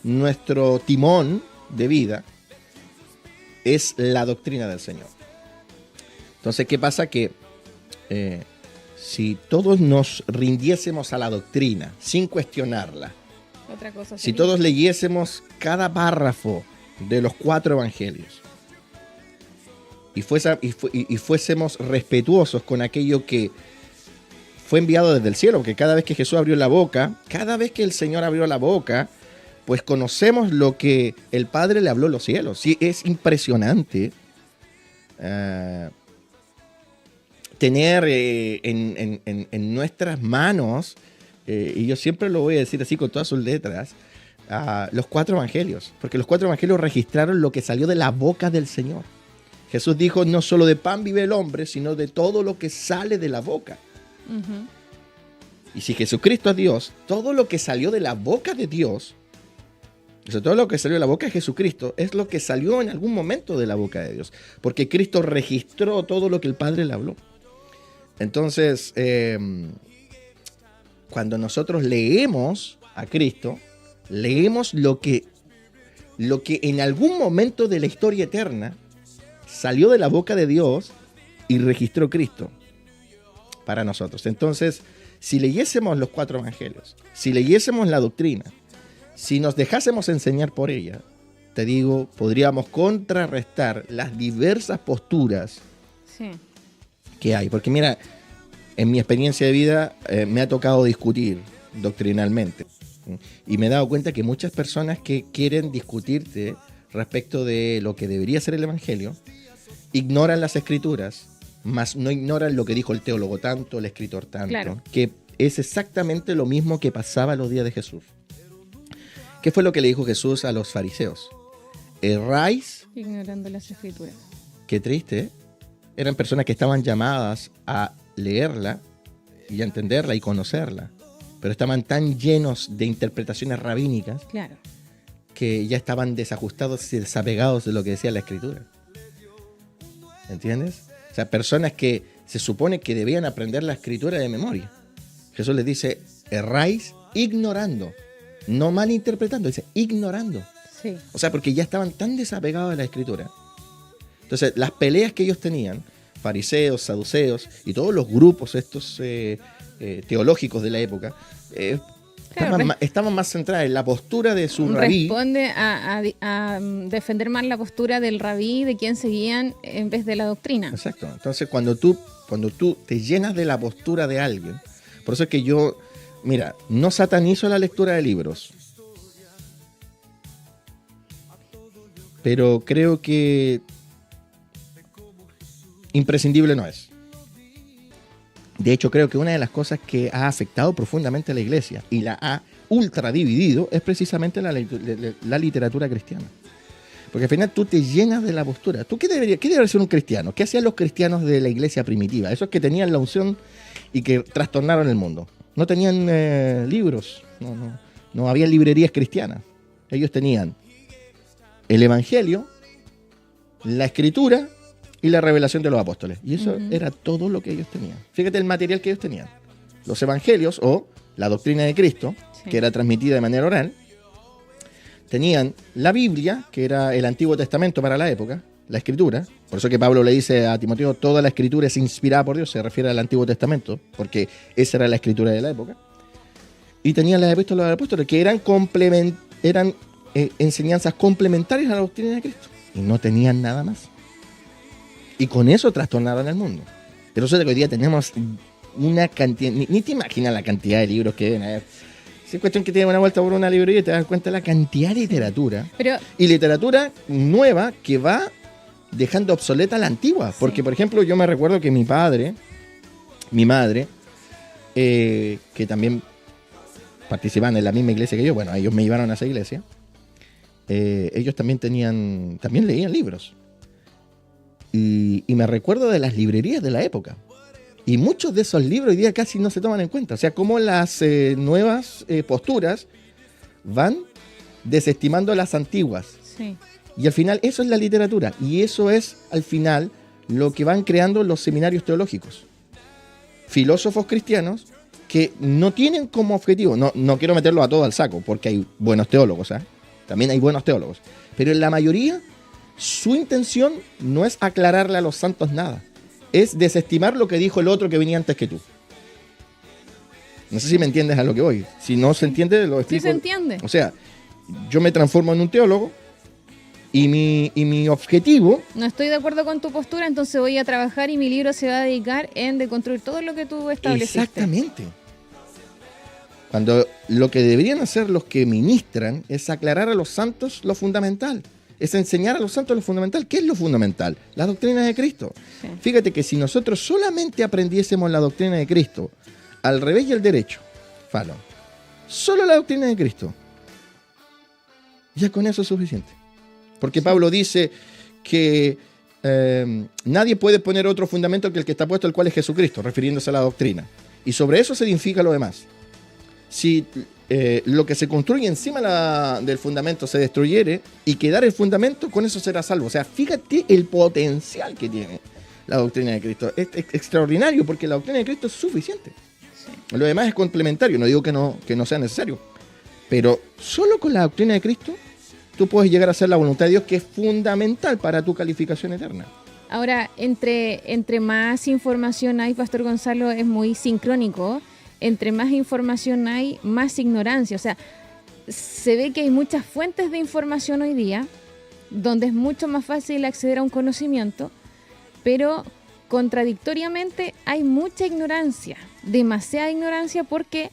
nuestro timón de vida es la doctrina del Señor. Entonces, ¿qué pasa? Que si todos nos rindiésemos a la doctrina sin cuestionarla, Otra cosa si sería. todos leyésemos cada párrafo de los 4 evangelios y fuésemos respetuosos con aquello que fue enviado desde el cielo, porque cada vez que Jesús abrió la boca, cada vez que el Señor abrió la boca, pues conocemos lo que el Padre le habló a los cielos. Sí, es impresionante tener en nuestras manos, y yo siempre lo voy a decir así con todas sus letras, los 4 evangelios, porque los 4 evangelios registraron lo que salió de la boca del Señor. Jesús dijo, no solo de pan vive el hombre, sino de todo lo que sale de la boca. Ujú. Y si Jesucristo es Dios, todo lo que salió de la boca de Dios, o sea, todo lo que salió de la boca de Jesucristo, es lo que salió en algún momento de la boca de Dios. Porque Cristo registró todo lo que el Padre le habló. Entonces, cuando nosotros leemos a Cristo, leemos lo que en algún momento de la historia eterna salió de la boca de Dios y registró Cristo para nosotros. Entonces, si leyésemos los 4 evangelios, si leyésemos la doctrina, si nos dejásemos enseñar por ella, te digo, podríamos contrarrestar las diversas posturas Sí. que hay. Porque mira, en mi experiencia de vida me ha tocado discutir doctrinalmente. Y me he dado cuenta que muchas personas que quieren discutirte respecto de lo que debería ser el evangelio, ignoran las escrituras, mas no ignoran lo que dijo el teólogo tanto, el escritor tanto, Claro. que es exactamente lo mismo que pasaba los días de Jesús. ¿Qué fue lo que le dijo Jesús a los fariseos? Erráis, Ignorando las escrituras. qué triste, ¿eh? Eran personas que estaban llamadas a leerla y a entenderla y conocerla, pero estaban tan llenos de interpretaciones rabínicas Claro. que ya estaban desajustados y desapegados de lo que decía la escritura. ¿Entiendes? O sea, personas que se supone que debían aprender la escritura de memoria. Jesús les dice, erráis ignorando, no malinterpretando, dice ignorando. Sí. O sea, porque ya estaban tan desapegados de la escritura. Entonces, las peleas que ellos tenían, fariseos, saduceos y todos los grupos estos teológicos de la época, Claro, estaban más centradas en la postura de su rabí. Responde a defender más la postura del rabí, de quien seguían, en vez de la doctrina. Exacto. Entonces, cuando tú te llenas de la postura de alguien, por eso es que yo, mira, no satanizo la lectura de libros, pero creo que imprescindible no es. De hecho, creo que una de las cosas que ha afectado profundamente a la iglesia y la ha ultra dividido es precisamente la literatura cristiana. Porque al final tú te llenas de la postura. ¿Tú qué debería ser un cristiano? ¿Qué hacían los cristianos de la iglesia primitiva? Esos que tenían la unción y que trastornaron el mundo. No tenían libros, no había librerías cristianas. Ellos tenían el evangelio, la escritura y la revelación de los apóstoles. Y eso era todo lo que ellos tenían. Fíjate el material que ellos tenían. Los evangelios o la doctrina de Cristo, que era transmitida de manera oral. Tenían la Biblia, que era el Antiguo Testamento para la época, la Escritura. Por eso que Pablo le dice a Timoteo, toda la Escritura es inspirada por Dios, se refiere al Antiguo Testamento, porque esa era la Escritura de la época. Y tenían las epístolas de los apóstoles, que eran enseñanzas complementarias a la doctrina de Cristo. Y no tenían nada más. Y con eso trastornaron el mundo. Pero eso de que hoy día tenemos una cantidad, ni te imaginas la cantidad de libros que deben haber. Es cuestión que te das una vuelta por una librería y te das cuenta de la cantidad de literatura. Pero, Y literatura nueva que va dejando obsoleta la antigua. Porque, por ejemplo, yo me recuerdo que mi madre, que también participaban en la misma iglesia que yo, bueno, ellos me llevaron a esa iglesia, ellos también leían libros. Y me recuerdo de las librerías de la época. Y muchos de esos libros hoy día casi no se toman en cuenta. O sea, cómo las nuevas posturas van desestimando las antiguas. sí. Y al final eso es la literatura. Y eso es al final lo que van creando los seminarios teológicos. Filósofos cristianos que no tienen como objetivo, no quiero meterlo a todo al saco, porque hay buenos teólogos, ¿eh? También hay buenos teólogos. Pero en la mayoría, su intención no es aclararle a los santos nada. Es desestimar lo que dijo el otro que venía antes que tú. No sé si me entiendes a lo que voy. Si no se entiende, lo explico. Sí se entiende. O sea, yo me transformo en un teólogo y mi objetivo... No estoy de acuerdo con tu postura, entonces voy a trabajar y mi libro se va a dedicar en deconstruir todo lo que tú estableciste. Exactamente. Cuando lo que deberían hacer los que ministran es aclarar a los santos lo fundamental. Es enseñar a los santos lo fundamental. ¿Qué es lo fundamental? La doctrina de Cristo. Sí. Fíjate que si nosotros solamente aprendiésemos la doctrina de Cristo al revés y al derecho, Fallon, solo la doctrina de Cristo, ya con eso es suficiente. Porque Pablo dice que nadie puede poner otro fundamento que el que está puesto, el cual es Jesucristo, refiriéndose a la doctrina. Y sobre eso se edifica lo demás. Si lo que se construye encima del fundamento se destruyere y quedara el fundamento, con eso será salvo. O sea, fíjate el potencial que tiene la doctrina de Cristo. Es extraordinario porque la doctrina de Cristo es suficiente. Sí. Lo demás es complementario. No digo que no sea necesario. Pero solo con la doctrina de Cristo tú puedes llegar a hacer la voluntad de Dios, que es fundamental para tu calificación eterna. Ahora, entre más información hay, Pastor Gonzalo, es muy sincrónico. Entre más información hay, más ignorancia. O sea, se ve que hay muchas fuentes de información hoy día, donde es mucho más fácil acceder a un conocimiento, pero contradictoriamente hay mucha ignorancia, demasiada ignorancia, porque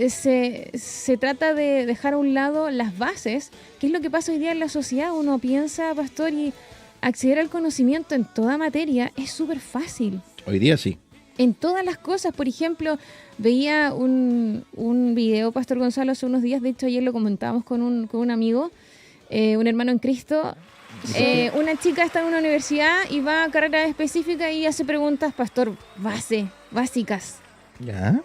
se trata de dejar a un lado las bases, que es lo que pasa hoy día en la sociedad. Uno piensa, pastor, y acceder al conocimiento en toda materia es súper fácil. Hoy día sí. En todas las cosas. Por ejemplo, veía un video, Pastor Gonzalo, hace unos días, de hecho ayer lo comentábamos con un amigo, un hermano en Cristo. Una chica está en una universidad y va a carrera específica y hace preguntas, pastor, básicas. ¿Ya?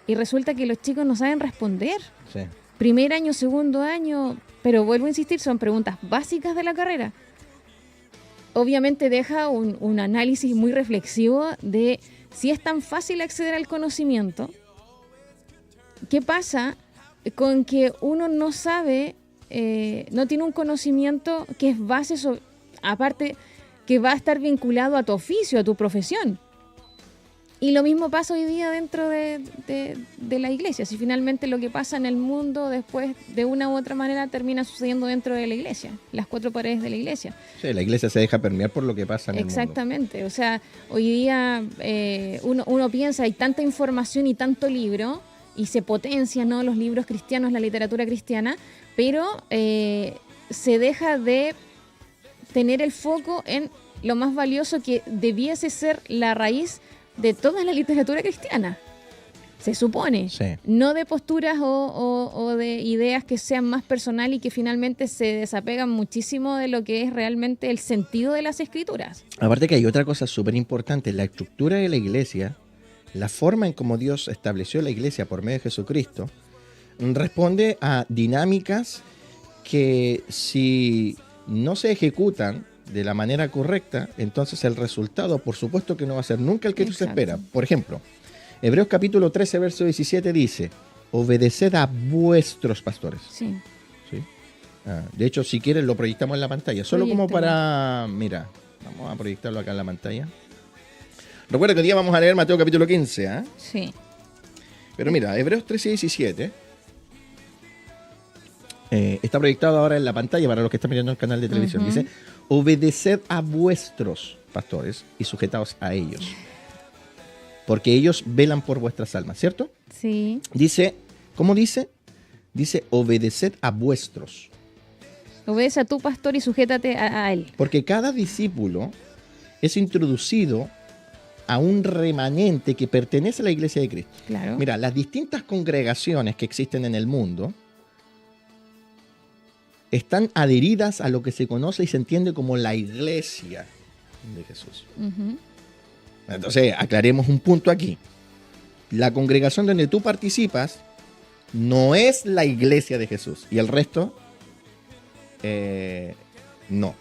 Y resulta que los chicos no saben responder. Sí. Primer año, segundo año, pero vuelvo a insistir, son preguntas básicas de la carrera. Obviamente deja un análisis muy reflexivo de si es tan fácil acceder al conocimiento. ¿Qué pasa con que uno no sabe, no tiene un conocimiento que es base, aparte que va a estar vinculado a tu oficio, a tu profesión? Y lo mismo pasa hoy día dentro de la iglesia. Si finalmente lo que pasa en el mundo después, de una u otra manera, termina sucediendo dentro de la iglesia, las cuatro paredes de la iglesia. Sí, la iglesia se deja permear por lo que pasa en el mundo. Exactamente. O sea, hoy día uno piensa, hay tanta información y tanto libro, y se potencian, ¿no?, los libros cristianos, la literatura cristiana, pero se deja de tener el foco en lo más valioso que debiese ser la raíz de toda la literatura cristiana, se supone. Sí. No de posturas o de ideas que sean más personal y que finalmente se desapegan muchísimo de lo que es realmente el sentido de las escrituras. Aparte que hay otra cosa súper importante, la estructura de la iglesia, la forma en cómo Dios estableció la iglesia por medio de Jesucristo, responde a dinámicas que si no se ejecutan de la manera correcta, entonces el resultado, por supuesto que no va a ser nunca el que tú se espera. Por ejemplo, Hebreos capítulo 13, verso 17 dice, obedeced a vuestros pastores. Sí. ¿Sí? De hecho, si quieres lo proyectamos en la pantalla, solo como para... Mira, vamos a proyectarlo acá en la pantalla. Recuerda que hoy día vamos a leer Mateo capítulo 15, ¿eh? Sí. Pero mira, Hebreos 13 y 17... está proyectado ahora en la pantalla para los que están mirando el canal de televisión. Uh-huh. Dice, obedeced a vuestros pastores y sujetaos a ellos, porque ellos velan por vuestras almas, ¿cierto? Sí. Dice, ¿cómo dice? Dice, obedeced a vuestros. Obedece a tu pastor y sujétate a él. Porque cada discípulo es introducido a un remanente que pertenece a la iglesia de Cristo. Claro. Mira, las distintas congregaciones que existen en el mundo están adheridas a lo que se conoce y se entiende como la iglesia de Jesús. Uh-huh. Entonces, aclaremos un punto aquí. La congregación donde tú participas no es la iglesia de Jesús. Y el resto, no.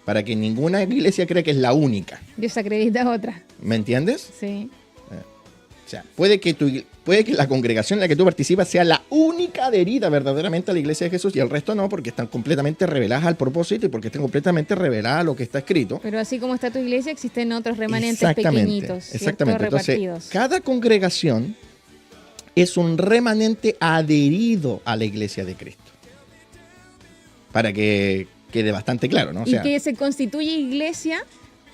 Para que ninguna iglesia crea que es la única. Desacredita otra. ¿Me entiendes? Sí. O sea, puede que la congregación en la que tú participas sea la única adherida verdaderamente a la iglesia de Jesús y el resto no, porque están completamente reveladas al propósito y porque están completamente reveladas a lo que está escrito. Pero así como está tu iglesia, existen otros remanentes Exactamente, pequeñitos, ¿cierto? exactamente. Entonces, Repartidos. cada congregación es un remanente adherido a la iglesia de Cristo. Para que quede bastante claro, ¿no? O sea, y que se constituye iglesia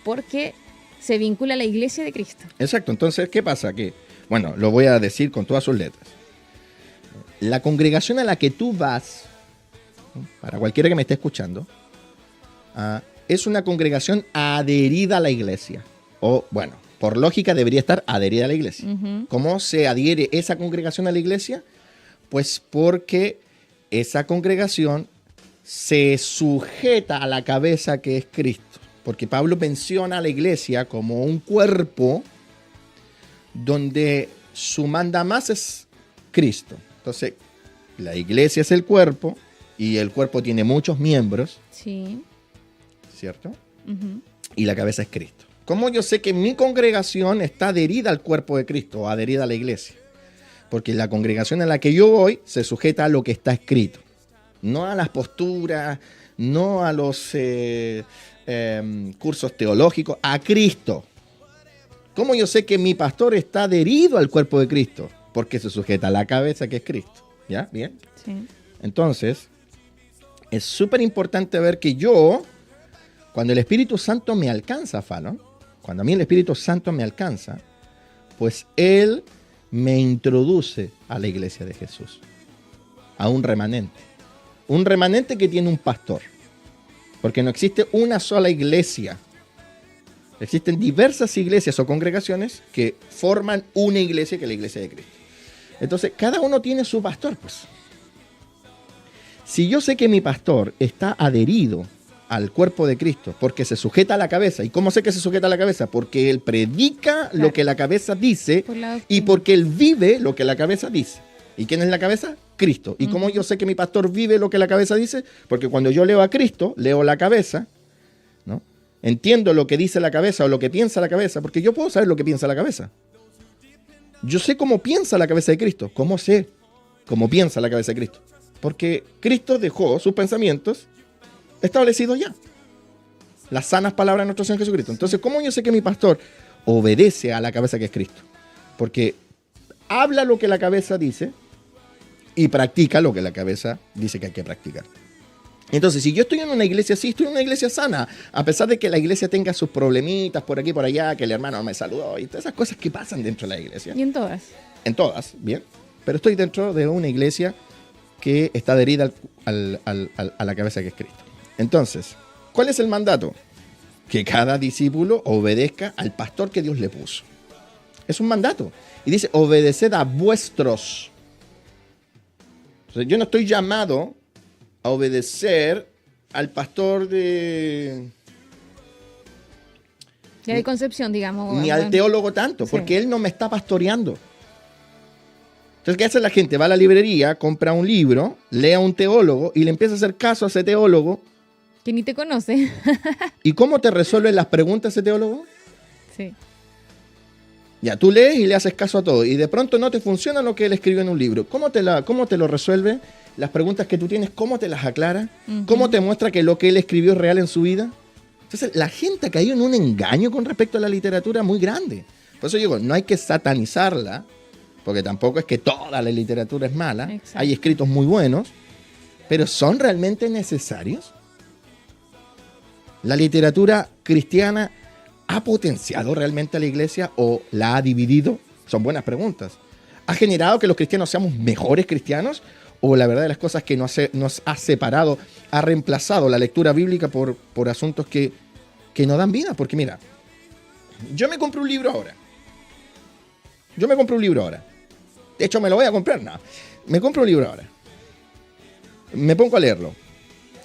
porque se vincula a la iglesia de Cristo. exacto. Entonces, ¿qué pasa? Que, bueno, lo voy a decir con todas sus letras. La congregación a la que tú vas, ¿no? Para cualquiera que me esté escuchando, es una congregación adherida a la iglesia. O, bueno, por lógica debería estar adherida a la iglesia. Ujú. ¿Cómo se adhiere esa congregación a la iglesia? Pues porque esa congregación se sujeta a la cabeza que es Cristo. Porque Pablo menciona a la iglesia como un cuerpo donde su mandamás es Cristo. Entonces, la iglesia es el cuerpo y el cuerpo tiene muchos miembros, Sí. ¿cierto? Ujú. Y la cabeza es Cristo. ¿Cómo yo sé que mi congregación está adherida al cuerpo de Cristo o adherida a la iglesia? Porque la congregación a la que yo voy se sujeta a lo que está escrito. No a las posturas, no a los cursos teológicos, a Cristo. ¿Cómo yo sé que mi pastor está adherido al cuerpo de Cristo? Porque se sujeta a la cabeza que es Cristo. ¿Ya? ¿Bien? Sí. Entonces, es súper importante ver que yo, cuando el Espíritu Santo me alcanza, Fallon, cuando a mí el Espíritu Santo me alcanza, pues Él me introduce a la iglesia de Jesús, a un remanente. Un remanente que tiene un pastor. Porque no existe una sola iglesia. Existen diversas iglesias o congregaciones que forman una iglesia, que es la iglesia de Cristo. Entonces, cada uno tiene su pastor, pues. Si yo sé que mi pastor está adherido al cuerpo de Cristo porque se sujeta a la cabeza, ¿y cómo sé que se sujeta a la cabeza? Porque él predica Claro. lo que la cabeza dice Por la y doctrina. porque él vive lo que la cabeza dice. ¿Y quién es la cabeza? Cristo. ¿Y cómo Ujú. yo sé que mi pastor vive lo que la cabeza dice? Porque cuando yo leo a Cristo, leo la cabeza, ¿no? Entiendo lo que dice la cabeza o lo que piensa la cabeza, porque yo puedo saber lo que piensa la cabeza. Yo sé cómo piensa la cabeza de Cristo. ¿Cómo sé cómo piensa la cabeza de Cristo? Porque Cristo dejó sus pensamientos establecidos ya. Las sanas palabras de nuestro Señor Jesucristo. Entonces, ¿cómo yo sé que mi pastor obedece a la cabeza que es Cristo? Porque habla lo que la cabeza dice y practica lo que la cabeza dice que hay que practicar. Entonces, si yo estoy en una iglesia así, estoy en una iglesia sana, a pesar de que la iglesia tenga sus problemitas por aquí y por allá, que el hermano no me saludó y todas esas cosas que pasan dentro de la iglesia. Y en todas. En todas, bien. Pero estoy dentro de una iglesia que está adherida a la cabeza que es Cristo. Entonces, ¿cuál es el mandato? Que cada discípulo obedezca al pastor que Dios le puso. Es un mandato. Y dice, obedeced a vuestros. Entonces, yo no estoy llamado a obedecer al pastor de... Ya de Concepción, digamos. ni al teólogo tanto, Sí. porque él no me está pastoreando. Entonces, ¿qué hace la gente? Va a la librería, compra un libro, lee a un teólogo y le empieza a hacer caso a ese teólogo. Que ni te conoce. ¿Y cómo te resuelve las preguntas ese teólogo? Sí. Ya, tú lees y le haces caso a todo y de pronto no te funciona lo que él escribió en un libro. ¿Cómo te lo resuelve? Las preguntas que tú tienes, ¿cómo te las aclara? Ujú. ¿Cómo te muestra que lo que él escribió es real en su vida? Entonces, la gente ha caído en un engaño con respecto a la literatura muy grande. Por eso digo, no hay que satanizarla, porque tampoco es que toda la literatura es mala. Exacto. Hay escritos muy buenos, pero ¿son realmente necesarios? ¿La literatura cristiana ha potenciado realmente a la iglesia o la ha dividido? Son buenas preguntas. ¿Ha generado que los cristianos seamos mejores cristianos? ¿O la verdad de las cosas que nos ha separado, ha reemplazado la lectura bíblica por asuntos que no dan vida? Porque mira, yo me compré un libro ahora. De hecho, me lo voy a comprar, no. Me compro un libro ahora. Me pongo a leerlo.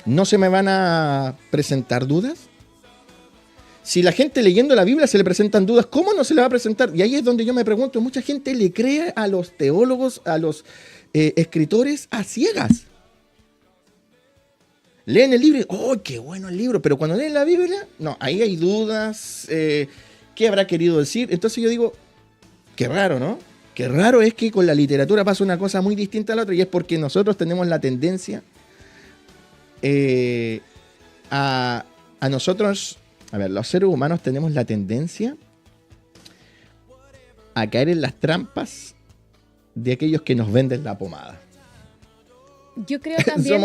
¿No se me van a presentar dudas? Si la gente leyendo la Biblia se le presentan dudas, ¿cómo no se le va a presentar? Y ahí es donde yo me pregunto, mucha gente le cree a los teólogos, a los escritores a ciegas. Leen el libro y, ¡oh, qué bueno el libro! Pero cuando leen la Biblia, no, ahí hay dudas, ¿qué habrá querido decir? Entonces yo digo, Qué raro, ¿no? Qué raro es que con la literatura pasa una cosa muy distinta a la otra, y es porque nosotros tenemos la tendencia a nosotros, a ver, los seres humanos tenemos la tendencia a caer en las trampas de aquellos que nos venden la pomada. Yo creo también...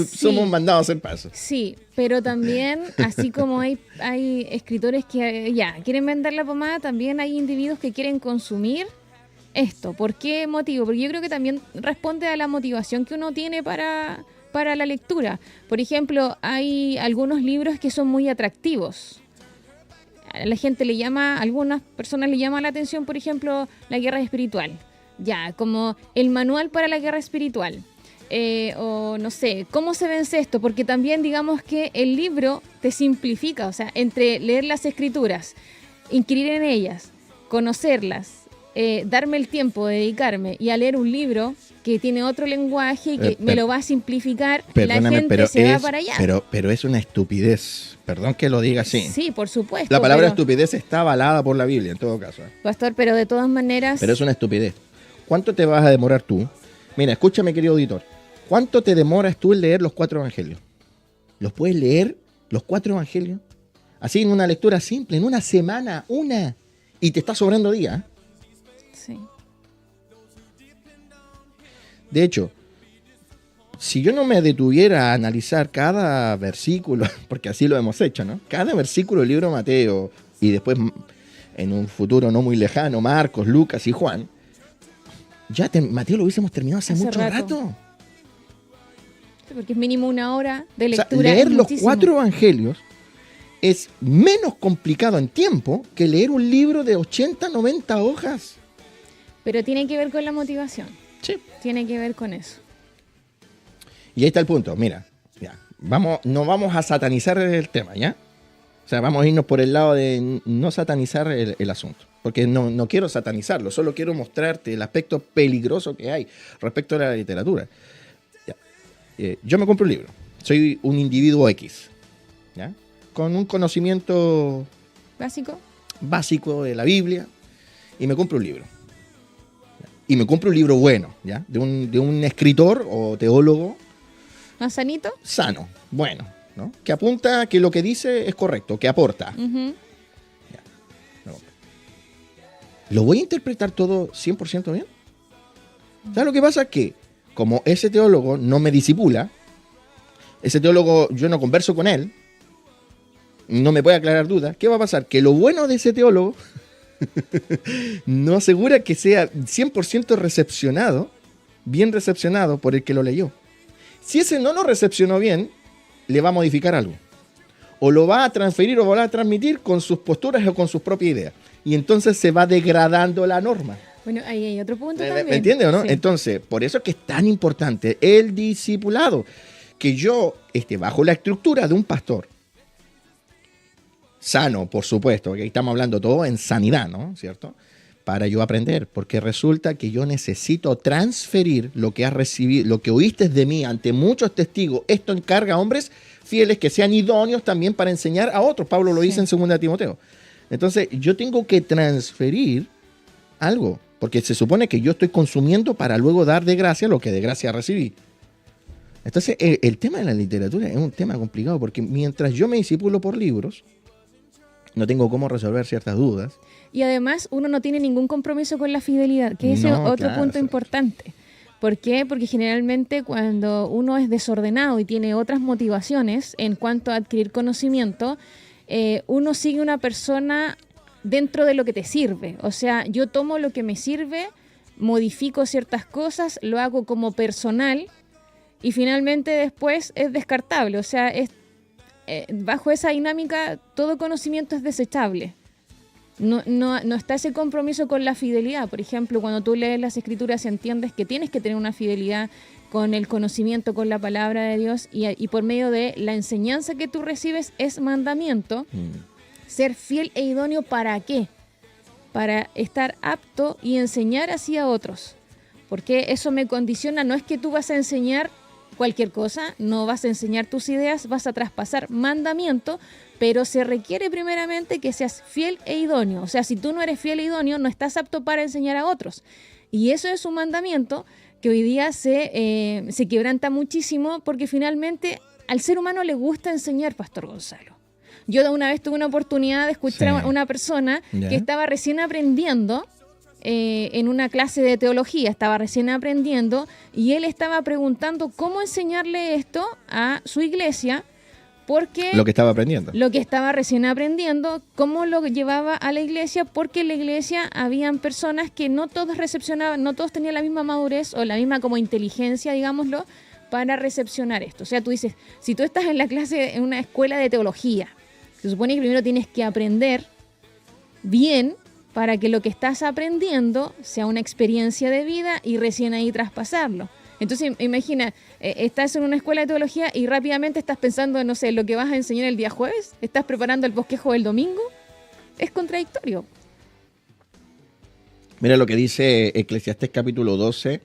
somos mandados a hacer paso. Sí, pero también, así como hay escritores que quieren vender la pomada, también hay individuos que quieren consumir esto. ¿Por qué motivo? Porque yo creo que también responde a la motivación que uno tiene para la lectura. Por ejemplo, hay algunos libros que son muy atractivos. A la gente algunas personas le llama la atención, por ejemplo, la guerra espiritual. Como el manual para la guerra espiritual. O no sé, ¿cómo se vence esto? Porque también digamos que el libro te simplifica, o sea, entre leer las escrituras, inquirir en ellas, conocerlas, darme el tiempo, dedicarme y a leer un libro que tiene otro lenguaje y que me lo va a simplificar, la gente se va para allá. Pero es una estupidez, perdón que lo diga así. Sí, por supuesto. La palabra estupidez está avalada por la Biblia, en todo caso. Pastor, pero de todas maneras... Pero es una estupidez. ¿Cuánto te vas a demorar tú? Mira, escúchame, querido auditor. ¿Cuánto te demoras tú en leer los 4 evangelios? ¿Los puedes leer, los 4 evangelios? Así en una lectura simple, en una semana, y te está sobrando día. Sí. De hecho, si yo no me detuviera a analizar cada versículo, porque así lo hemos hecho, ¿no? Cada versículo del libro de Mateo, y después en un futuro no muy lejano, Marcos, Lucas y Juan, Mateo lo hubiésemos terminado hace mucho rato. Porque es mínimo 1 hora de lectura. O sea, leer los 4 evangelios es menos complicado en tiempo que leer un libro de 80, 90 hojas. Pero tiene que ver con la motivación. Sí. Tiene que ver con eso. Y ahí está el punto. Mira, no vamos a satanizar el tema, ¿ya? O sea, vamos a irnos por el lado de no satanizar el asunto. Porque no quiero satanizarlo, solo quiero mostrarte el aspecto peligroso que hay respecto a la literatura. Yo me compro un libro, soy un individuo X, ¿ya? Con un conocimiento básico de la Biblia, y me compro un libro. Y me compro un libro bueno, ¿ya? De un escritor o teólogo. ¿Más sanito? Sano, bueno, ¿no? Que apunta que lo que dice es correcto, que aporta. Uh-huh. ¿Lo voy a interpretar todo 100% bien? ¿Sabes lo que pasa? Que como ese teólogo no me disipula, ese teólogo yo no converso con él, no me puede aclarar dudas, ¿qué va a pasar? Que lo bueno de ese teólogo no asegura que sea 100% recepcionado, bien recepcionado por el que lo leyó. Si ese no lo recepcionó bien, le va a modificar algo. O lo va a transferir o va a transmitir con sus posturas o con sus propias ideas. Y entonces se va degradando la norma. Bueno, ahí hay otro punto también. ¿Me entiendes o no? Sí. Entonces, por eso es que es tan importante el discipulado. Que yo esté bajo la estructura de un pastor. Sano, por supuesto, porque ahí estamos hablando todo en sanidad, ¿no? ¿Cierto? Para yo aprender, porque resulta que yo necesito transferir lo que has recibido, lo que oíste de mí ante muchos testigos. Esto encarga a hombres fieles que sean idóneos también para enseñar a otros. Pablo lo dice en 2 Timoteo. Entonces, yo tengo que transferir algo, porque se supone que yo estoy consumiendo para luego dar de gracia lo que de gracia recibí. Entonces, el tema de la literatura es un tema complicado, porque mientras yo me discipulo por libros, no tengo cómo resolver ciertas dudas. Y además uno no tiene ningún compromiso con la fidelidad, que ese es otro punto importante. ¿Por qué? Porque generalmente cuando uno es desordenado y tiene otras motivaciones en cuanto a adquirir conocimiento, uno sigue una persona dentro de lo que te sirve. O sea, yo tomo lo que me sirve, modifico ciertas cosas, lo hago como personal y finalmente después es descartable. O sea, bajo esa dinámica todo conocimiento es desechable. No está ese compromiso con la fidelidad. Por ejemplo, cuando tú lees las Escrituras entiendes que tienes que tener una fidelidad con el conocimiento, con la palabra de Dios y por medio de la enseñanza que tú recibes es mandamiento. Ser fiel e idóneo, ¿para qué? Para estar apto y enseñar así a otros. Porque eso me condiciona, no es que tú vas a enseñar cualquier cosa, no vas a enseñar tus ideas, vas a traspasar mandamiento, pero se requiere primeramente que seas fiel e idóneo. O sea, si tú no eres fiel e idóneo, no estás apto para enseñar a otros. Y eso es un mandamiento que hoy día se quebranta muchísimo porque finalmente al ser humano le gusta enseñar, Pastor Gonzalo. Yo una vez tuve una oportunidad de escuchar a una persona que estaba recién aprendiendo en una clase de teología, estaba recién aprendiendo y él estaba preguntando cómo enseñarle esto a su iglesia. Porque lo que estaba aprendiendo. Lo que estaba recién aprendiendo, cómo lo llevaba a la iglesia, porque en la iglesia habían personas que no todos recepcionaban, no todos tenían la misma madurez o la misma como inteligencia, digámoslo, para recepcionar esto. O sea, tú dices, si tú estás en la clase, en una escuela de teología, se supone que primero tienes que aprender bien para que lo que estás aprendiendo sea una experiencia de vida y recién ahí traspasarlo. Entonces, imagina, estás en una escuela de teología y rápidamente estás pensando, no sé, lo que vas a enseñar el día jueves, estás preparando el bosquejo del domingo, es contradictorio. Mira lo que dice Eclesiastés capítulo 12,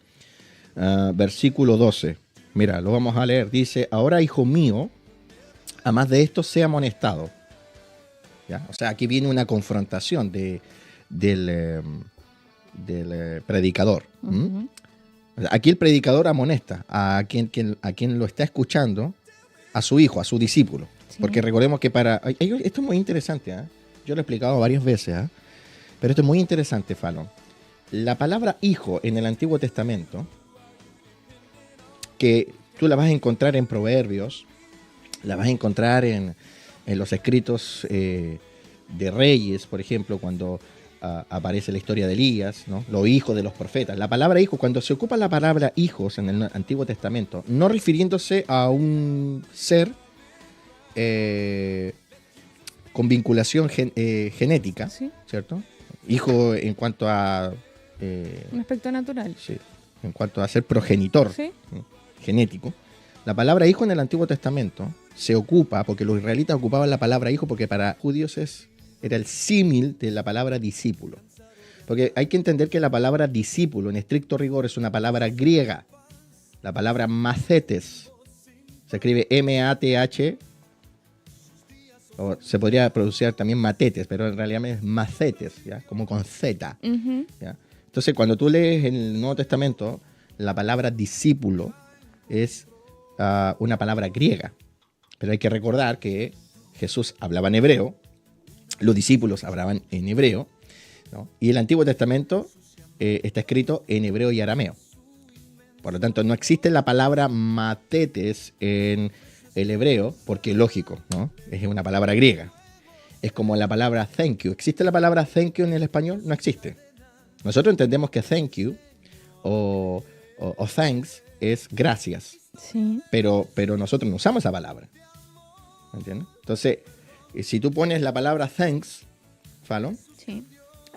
versículo 12. Mira, lo vamos a leer. Dice, ahora, hijo mío, a más de esto, sea amonestado. ¿Ya? O sea, aquí viene una confrontación del predicador. Uh-huh. Aquí el predicador amonesta a quien lo está escuchando, a su hijo, a su discípulo. Sí. Porque recordemos que esto es muy interesante, ¿eh? Yo lo he explicado varias veces, ¿eh? Pero esto es muy interesante, Fallon. La palabra hijo en el Antiguo Testamento, que tú la vas a encontrar en Proverbios, la vas a encontrar en los escritos de Reyes, por ejemplo, cuando aparece la historia de Elías, ¿no? Los hijos de los profetas. La palabra hijo, cuando se ocupa la palabra hijos en el Antiguo Testamento, no refiriéndose a un ser con vinculación genética, ¿sí? ¿Cierto? Hijo en cuanto a... un aspecto natural. Sí, en cuanto a ser progenitor, ¿sí? Genético. La palabra hijo en el Antiguo Testamento se ocupa, porque los israelitas ocupaban la palabra hijo porque para judíos era el símil de la palabra discípulo. Porque hay que entender que la palabra discípulo, en estricto rigor, es una palabra griega. La palabra mathetes se escribe M-A-T-H, o se podría pronunciar también matetes, pero en realidad es mathetes, ¿ya? Como con Z. Uh-huh. ¿Ya? Entonces, cuando tú lees en el Nuevo Testamento, la palabra discípulo es una palabra griega. Pero hay que recordar que Jesús hablaba en hebreo, los discípulos hablaban en hebreo, ¿no? Y el Antiguo Testamento está escrito en hebreo y arameo. Por lo tanto, no existe la palabra matetes en el hebreo, porque lógico, ¿no? Es una palabra griega. Es como la palabra thank you. ¿Existe la palabra thank you en el español? No existe. Nosotros entendemos que thank you o thanks es gracias. Sí. Pero nosotros no usamos esa palabra. ¿Entiendes? Entonces, si tú pones la palabra thanks, Fallon, sí,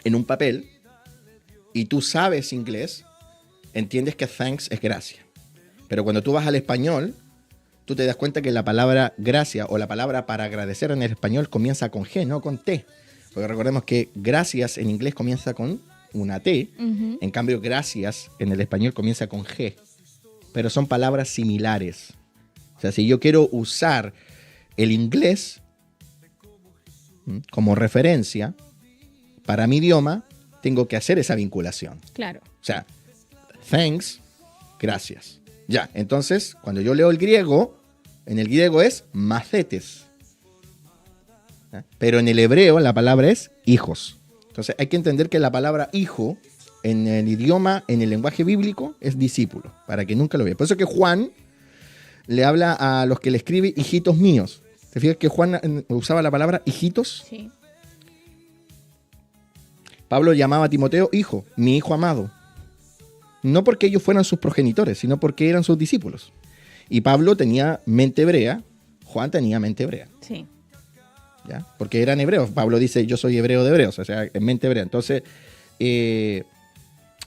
en un papel y tú sabes inglés, entiendes que thanks es gracia. Pero cuando tú vas al español, tú te das cuenta que la palabra gracia o la palabra para agradecer en el español comienza con G, no con T. Porque recordemos que gracias en inglés comienza con una T, uh-huh. En cambio gracias en el español comienza con G. Pero son palabras similares. O sea, si yo quiero usar el inglés como referencia para mi idioma, tengo que hacer esa vinculación. Claro. O sea, thanks, gracias. Ya, entonces, cuando yo leo el griego, en el griego es mathetes. Pero en el hebreo la palabra es hijos. Entonces hay que entender que la palabra hijo en el idioma, en el lenguaje bíblico, es discípulo, para que nunca lo vea. Por eso que Juan le habla a los que le escribe hijitos míos. ¿Te fijas que Juan usaba la palabra hijitos? Sí. Pablo llamaba a Timoteo hijo, mi hijo amado. No porque ellos fueran sus progenitores, sino porque eran sus discípulos. Y Pablo tenía mente hebrea, Juan tenía mente hebrea. Sí. ¿Ya? Porque eran hebreos. Pablo dice, yo soy hebreo de hebreos, o sea, en mente hebrea. Entonces,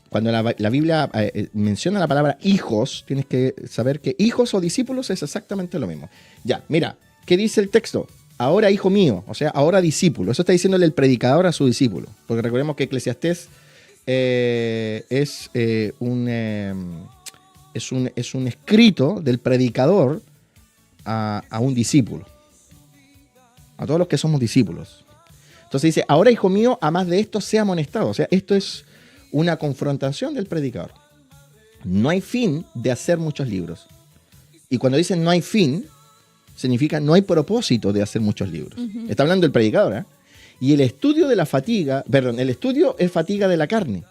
cuando la Biblia menciona la palabra hijos, tienes que saber que hijos o discípulos es exactamente lo mismo. Ya, mira, ¿qué dice el texto? Ahora hijo mío, o sea, ahora discípulo. Eso está diciéndole el predicador a su discípulo. Porque recordemos que Eclesiastés es es un escrito del predicador a un discípulo. A todos los que somos discípulos. Entonces dice, ahora hijo mío, a más de esto sea amonestado. O sea, esto es una confrontación del predicador. No hay fin de hacer muchos libros. Y cuando dicen no hay fin, significa no hay propósito de hacer muchos libros. Está hablando el predicador, ¿eh? Y el estudio de la fatiga, el estudio es fatiga de la carne.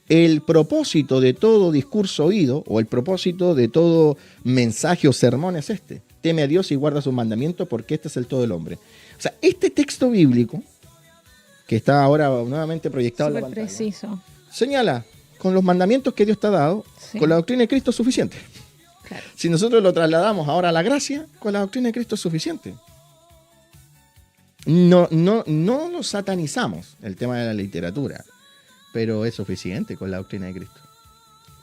El propósito de todo discurso oído, o el propósito de todo mensaje o sermón es este. Teme a Dios y guarda sus mandamientos, porque este es el todo del hombre. O sea, este texto bíblico, que está ahora nuevamente proyectado en la pantalla, preciso. Señala, con los mandamientos que Dios te ha dado, sí, con la doctrina de Cristo es suficiente. Claro. Si nosotros lo trasladamos ahora a la gracia, con la doctrina de Cristo es suficiente. No lo satanizamos, el tema de la literatura, pero es suficiente con la doctrina de Cristo.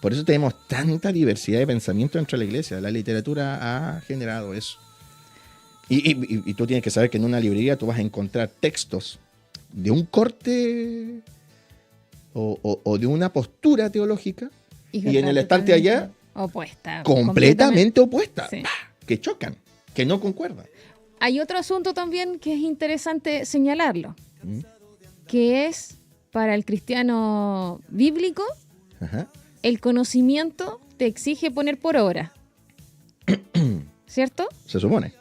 Por eso tenemos tanta diversidad de pensamiento dentro de la iglesia. La literatura ha generado eso. Y tú tienes que saber que en una librería tú vas a encontrar textos de un corte o de una postura teológica y en el estante allá opuesta, completamente opuesta, sí, que chocan, que no concuerdan. Hay otro asunto también que es interesante señalarlo, que es para el cristiano bíblico, ajá, el conocimiento te exige poner por obra, ¿cierto? Se supone.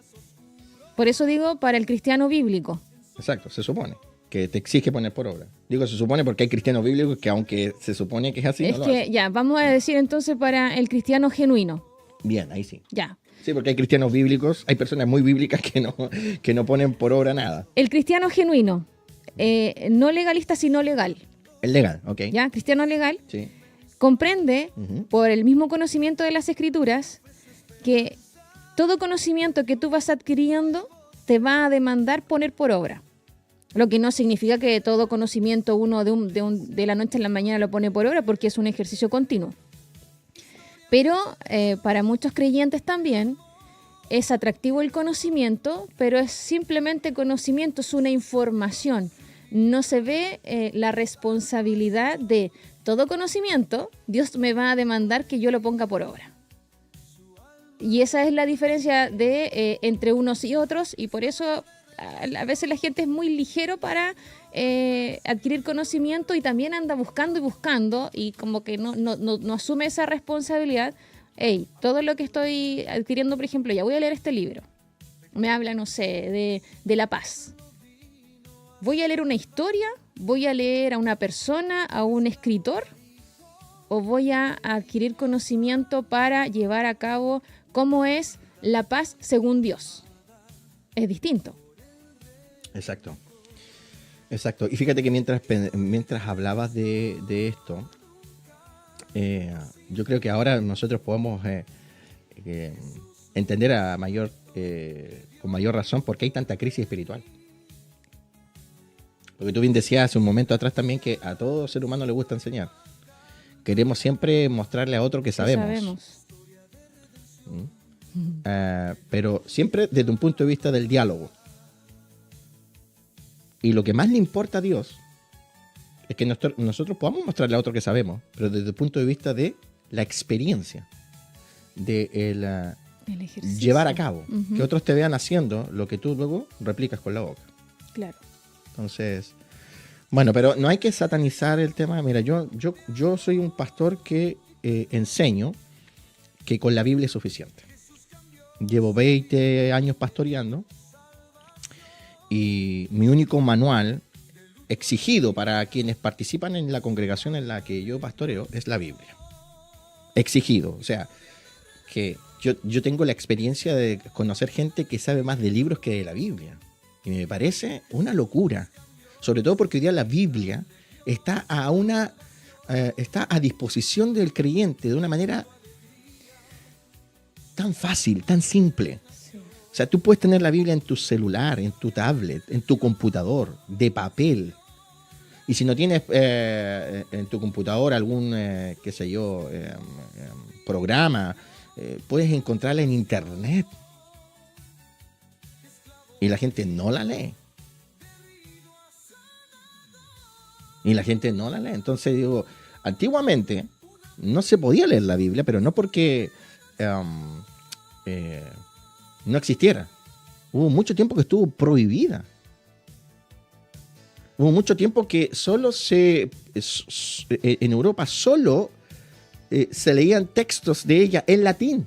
Por eso digo para el cristiano bíblico. Exacto, se supone que te exige poner por obra. Digo se supone porque hay cristianos bíblicos que aunque se supone que es así, es no lo que hacen. Ya, vamos a decir entonces para el cristiano genuino. Bien, ahí sí. Ya. Sí, porque hay cristianos bíblicos, hay personas muy bíblicas que no ponen por obra nada. El cristiano genuino, no legalista sino legal. El legal, ok. Ya, cristiano legal. Sí. Comprende, por el mismo conocimiento de las Escrituras, que todo conocimiento que tú vas adquiriendo te va a demandar poner por obra. Lo que no significa que todo conocimiento uno de la noche a la mañana lo pone por obra, porque es un ejercicio continuo. Pero para muchos creyentes también es atractivo el conocimiento, pero es simplemente conocimiento, es una información. No se ve la responsabilidad de todo conocimiento. Dios me va a demandar que yo lo ponga por obra. Y esa es la diferencia entre unos y otros, y por eso a veces la gente es muy ligero para adquirir conocimiento y también anda buscando y buscando y como que no asume esa responsabilidad. Hey, todo lo que estoy adquiriendo, por ejemplo, ya voy a leer este libro. Me habla, no sé, de la paz. ¿Voy a leer una historia? ¿Voy a leer a una persona, a un escritor? ¿O voy a adquirir conocimiento para llevar a cabo cómo es la paz según Dios? Es distinto. Exacto. Exacto. Y fíjate que mientras hablabas de esto, yo creo que ahora nosotros podemos entender con mayor razón por qué hay tanta crisis espiritual. Porque tú bien decías hace un momento atrás también que a todo ser humano le gusta enseñar. Queremos siempre mostrarle a otro que sabemos. Pero siempre desde un punto de vista del diálogo. Y lo que más le importa a Dios es que nosotros podamos mostrarle a otro que sabemos, pero desde el punto de vista de la experiencia, de el llevar a cabo. Que otros te vean haciendo lo que tú luego replicas con la boca. Claro. Entonces, bueno, pero no hay que satanizar el tema. Mira, yo soy un pastor que enseño que con la Biblia es suficiente. Llevo 20 años pastoreando y mi único manual exigido para quienes participan en la congregación en la que yo pastoreo es la Biblia. Exigido, o sea, que yo tengo la experiencia de conocer gente que sabe más de libros que de la Biblia. Y me parece una locura. Sobre todo porque hoy día la Biblia está a disposición del creyente de una manera tan fácil, tan simple. Sí. O sea, tú puedes tener la Biblia en tu celular, en tu tablet, en tu computador, de papel. Y si no tienes en tu computador algún, programa, puedes encontrarla en internet. Y la gente no la lee. Entonces digo, antiguamente no se podía leer la Biblia, pero no porque no existiera. Hubo mucho tiempo que estuvo prohibida. Hubo mucho tiempo que en Europa solo se leían textos de ella en latín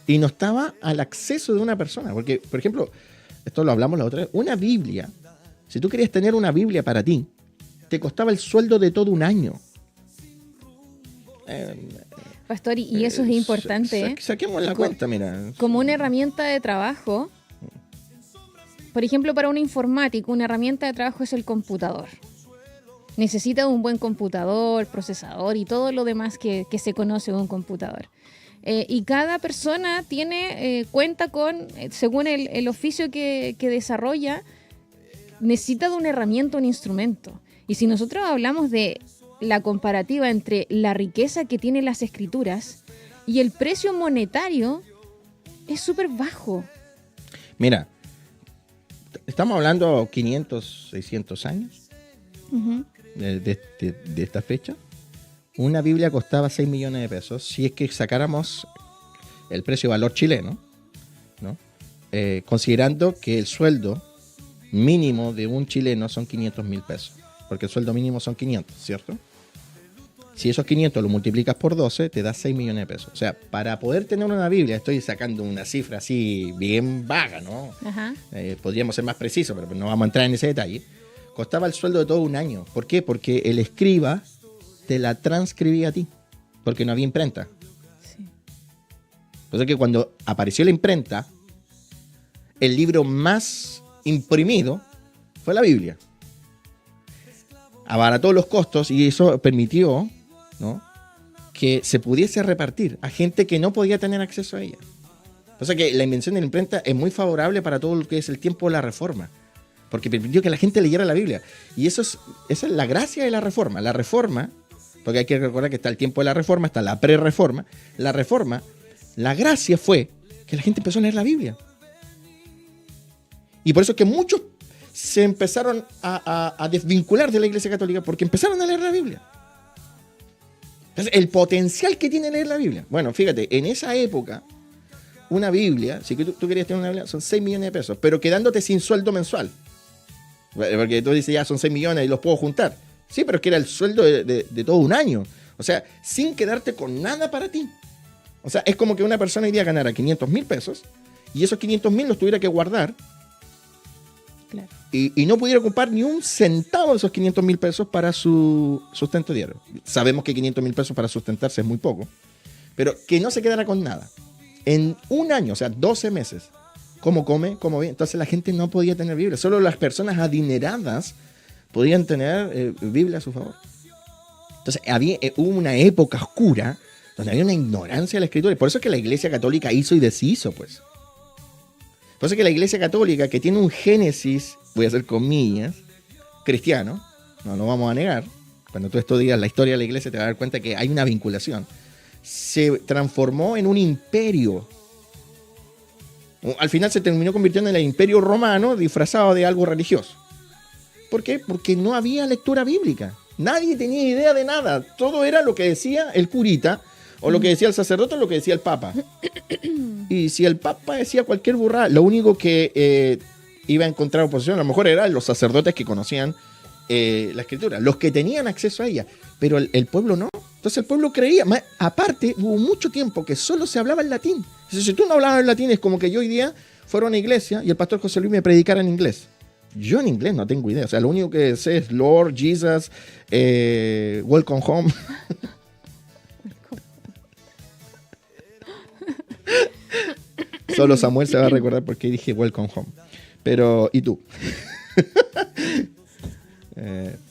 y no estaba al acceso de una persona. Porque, por ejemplo, esto lo hablamos la otra vez, una Biblia, si tú querías tener una Biblia para ti, te costaba el sueldo de todo un año. Pastor, y eso es importante. Saquemos la cuenta, mira. Como una herramienta de trabajo. Por ejemplo, para un informático, una herramienta de trabajo es el computador. Necesita un buen computador, procesador y todo lo demás que se conoce de un computador. Y cada persona cuenta con, según el oficio que desarrolla, necesita de una herramienta, un instrumento. Y si nosotros hablamos de la comparativa entre la riqueza que tienen las escrituras y el precio monetario, es súper bajo. Mira, estamos hablando 500, 600 años de esta fecha. Una Biblia costaba 6 millones de pesos si es que sacáramos el precio valor chileno, ¿no? Considerando que el sueldo mínimo de un chileno son 500.000 pesos, porque el sueldo mínimo son 500, ¿cierto? Si esos 500 lo multiplicas por 12, te da 6 millones de pesos. O sea, para poder tener una Biblia, estoy sacando una cifra así bien vaga, ¿no? Ajá. Podríamos ser más precisos, pero no vamos a entrar en ese detalle. Costaba el sueldo de todo un año. ¿Por qué? Porque el escriba te la transcribía a ti, porque no había imprenta. Sí. Entonces que cuando apareció la imprenta, el libro más imprimido fue la Biblia. Abarató los costos y eso permitió, ¿no?, que se pudiese repartir a gente que no podía tener acceso a ella. O sea que la invención de la imprenta es muy favorable para todo lo que es el tiempo de la Reforma, porque permitió que la gente leyera la Biblia. Y esa es la gracia de la Reforma. La Reforma, porque hay que recordar que está el tiempo de la Reforma, está la pre-Reforma. La Reforma, la gracia fue que la gente empezó a leer la Biblia. Y por eso es que muchos se empezaron a desvincular de la Iglesia Católica porque empezaron a leer la Biblia. Entonces, el potencial que tiene leer la Biblia. Bueno, fíjate, en esa época, una Biblia, si tú querías tener una Biblia, son 6 millones de pesos, pero quedándote sin sueldo mensual. Porque tú dices, ya son 6 millones y los puedo juntar. Sí, pero es que era el sueldo de todo un año. O sea, sin quedarte con nada para ti. O sea, es como que una persona hoy día ganara 500.000 pesos y esos 500.000 los tuviera que guardar. Claro. Y no pudiera ocupar ni un centavo de esos 500.000 pesos para su sustento diario. Sabemos que 500.000 pesos para sustentarse es muy poco, pero que no se quedara con nada. En un año, o sea, 12 meses, ¿cómo come? ¿Cómo vive? Entonces la gente no podía tener Biblia. Solo las personas adineradas podían tener Biblia a su favor. Entonces hubo una época oscura donde había una ignorancia de la Escritura. Y por eso es que la Iglesia Católica hizo y deshizo, pues. Por eso es que la Iglesia Católica, que tiene un génesis, voy a hacer comillas, cristiano, no lo vamos a negar, cuando tú estudias la historia de la Iglesia te vas a dar cuenta que hay una vinculación, se transformó en un imperio. Al final se terminó convirtiendo en el imperio romano disfrazado de algo religioso. ¿Por qué? Porque no había lectura bíblica. Nadie tenía idea de nada. Todo era lo que decía el curita, o lo que decía el sacerdote, o lo que decía el papa. Y si el papa decía cualquier burrada, lo único que iba a encontrar oposición, a lo mejor eran los sacerdotes que conocían la Escritura, los que tenían acceso a ella, pero el pueblo no. Entonces el pueblo creía. Aparte, hubo mucho tiempo que solo se hablaba en latín. Entonces, si tú no hablabas en latín, es como que yo hoy día fuera a una iglesia y el pastor José Luis me predicara en inglés. Yo en inglés no tengo idea. O sea, lo único que sé es Lord, Jesus, Welcome Home. Solo Samuel se va a recordar porque dije Welcome Home. Pero, ¿y tú?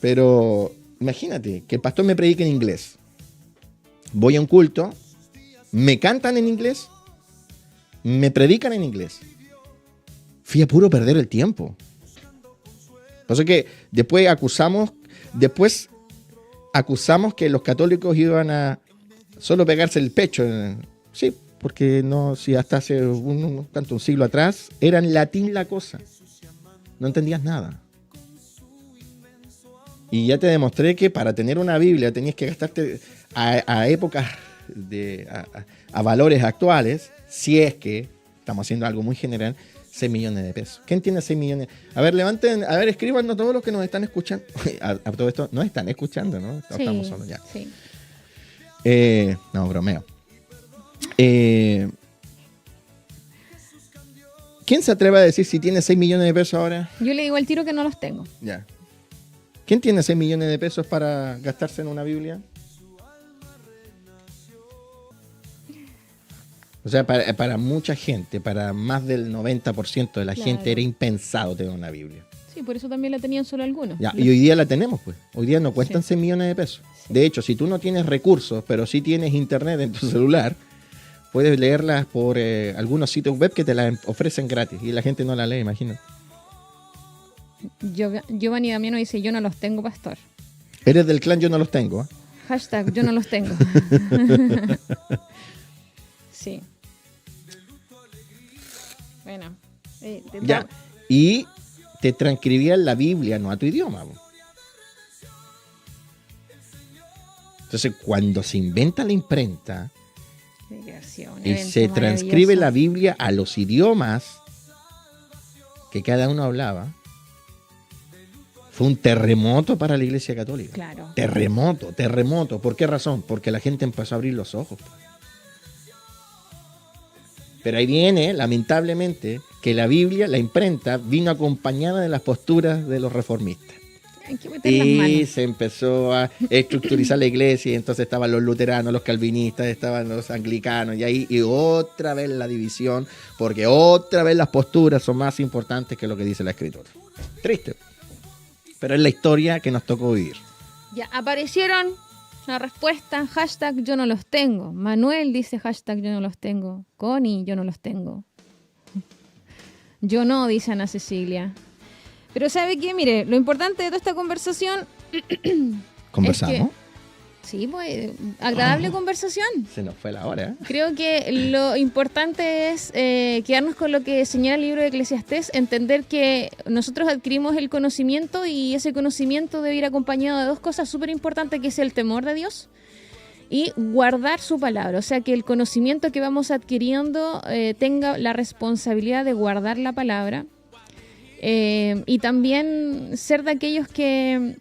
Pero imagínate que el pastor me predique en inglés. Voy a un culto, me cantan en inglés, me predican en inglés. Fui a puro perder el tiempo. Por eso que después acusamos que los católicos iban a solo pegarse el pecho. Sí, porque no, si hasta hace un siglo atrás era en latín la cosa. No entendías nada. Y ya te demostré que para tener una Biblia tenías que gastarte a épocas, a valores actuales, si es que estamos haciendo algo muy general, 6 millones de pesos. ¿Quién tiene 6 millones? A ver, levanten, a ver, escríbanos todos los que nos están escuchando. A todo esto, nos están escuchando, ¿no? Sí, Estamos solos ya. sí. No, bromeo. ¿Quién se atreve a decir si tiene 6 millones de pesos ahora? Yo le digo al tiro que no los tengo. Ya. ¿Quién tiene 6 millones de pesos para gastarse en una Biblia? O sea, para mucha gente, para más del 90% de la Claro. gente era impensado tener una Biblia. Sí, por eso también la tenían solo algunos. Ya, y hoy día la tenemos, pues. Hoy día no cuestan 6 millones de pesos. Sí. De hecho, si tú no tienes recursos, pero sí tienes internet en tu celular, puedes leerlas por algunos sitios web que te las ofrecen gratis. Y la gente no la lee, imagínate. Giovanni Damiano dice, yo no los tengo, pastor. Eres del clan Yo No Los Tengo. ¿Eh? Hashtag, yo no los tengo. Sí. Bueno. Ya. Y te transcribían la Biblia, no a tu idioma. Po. Entonces, cuando se inventa la imprenta y se transcribe la Biblia a los idiomas que cada uno hablaba, fue un terremoto para la Iglesia Católica. Claro. Terremoto. ¿Por qué razón? Porque la gente empezó a abrir los ojos. Pero ahí viene, lamentablemente, que la Biblia, la imprenta, vino acompañada de las posturas de los reformistas. Hay que meter las Y manos. se empezó a estructurizar la iglesia, y entonces estaban los luteranos, los calvinistas, estaban los anglicanos, y otra vez la división, porque otra vez las posturas son más importantes que lo que dice la Escritura. Triste. Pero es la historia que nos tocó vivir. Ya aparecieron la respuesta, hashtag yo no los tengo. Manuel dice hashtag yo no los tengo. Connie, yo no los tengo. Yo no, dice Ana Cecilia. Pero ¿sabe qué? Mire, lo importante de toda esta conversación... ¿Conversamos? Es que, sí, pues, agradable conversación. Se nos fue la hora, ¿eh? Creo que lo importante es quedarnos con lo que señala el libro de Eclesiastés, entender que nosotros adquirimos el conocimiento y ese conocimiento debe ir acompañado de dos cosas súper importantes, que es el temor de Dios y guardar su palabra. O sea, que el conocimiento que vamos adquiriendo tenga la responsabilidad de guardar la palabra y también ser de aquellos que...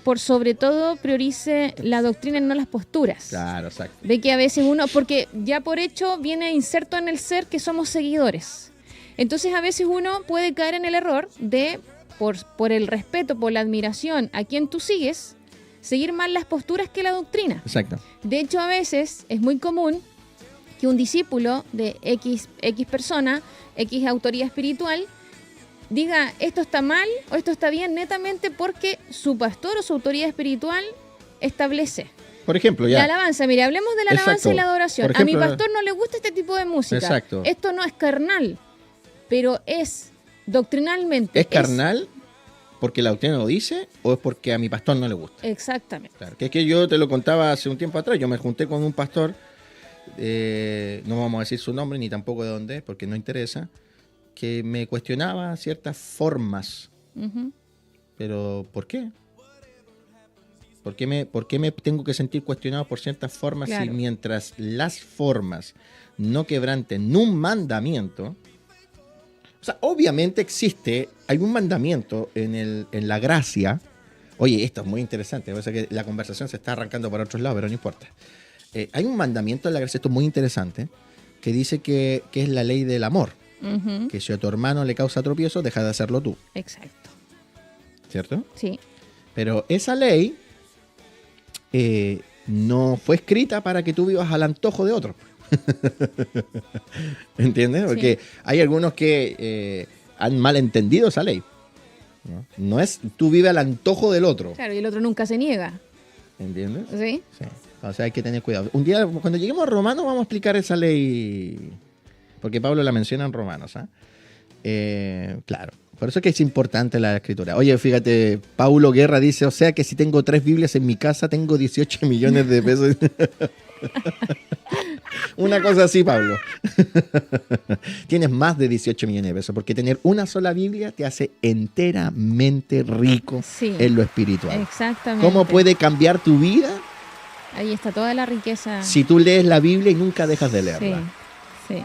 por sobre todo priorice la doctrina y no las posturas. Claro, exacto. De que a veces uno, porque ya por hecho viene inserto en el ser que somos seguidores. Entonces a veces uno puede caer en el error de, por el respeto, por la admiración a quien tú sigues, seguir más las posturas que la doctrina. Exacto. De hecho, a veces es muy común que un discípulo de X persona, X autoría espiritual, diga esto está mal o esto está bien netamente porque su pastor o su autoridad espiritual establece. Por ejemplo, ya. La alabanza, mire, hablemos de la alabanza Exacto. y la adoración. Por ejemplo, a mi pastor no le gusta este tipo de música. Exacto. Esto no es carnal, pero es doctrinalmente. ¿Es carnal porque la doctrina lo dice o es porque a mi pastor no le gusta? Exactamente. Claro, que es que yo te lo contaba hace un tiempo atrás. Yo me junté con un pastor, no vamos a decir su nombre ni tampoco de dónde, porque no interesa, que me cuestionaba ciertas formas. Ujú. Pero, ¿por qué? ¿Por qué me tengo que sentir cuestionado por ciertas formas Claro. si mientras las formas no quebranten un mandamiento? O sea, obviamente existe, hay un mandamiento en la gracia. Oye, esto es muy interesante, o sea que la conversación se está arrancando para otros lados, pero no importa. Hay un mandamiento en la gracia, esto es muy interesante, que dice que es la ley del amor. Ujú. Que si a tu hermano le causa tropiezo, deja de hacerlo tú, Exacto. ¿cierto? Sí. Pero esa ley no fue escrita para que tú vivas al antojo de otros. ¿Entiendes? Porque hay algunos que han malentendido esa ley. No es tú vives al antojo del otro. Claro, y el otro nunca se niega. ¿Entiendes? ¿Sí? Sí. O sea, hay que tener cuidado. Un día, cuando lleguemos a Romanos, vamos a explicar esa ley. Porque Pablo la menciona en Romanos. Claro. Por eso es que es importante la escritura. Oye, fíjate, Paulo Guerra dice, o sea que si tengo 3 Biblias en mi casa, tengo 18 millones de pesos. Una cosa así, Pablo. Tienes más de 18 millones de pesos, porque tener una sola Biblia te hace enteramente rico en lo espiritual. Exactamente. ¿Cómo puede cambiar tu vida? Ahí está toda la riqueza. Si tú lees la Biblia y nunca dejas de leerla. Sí, sí.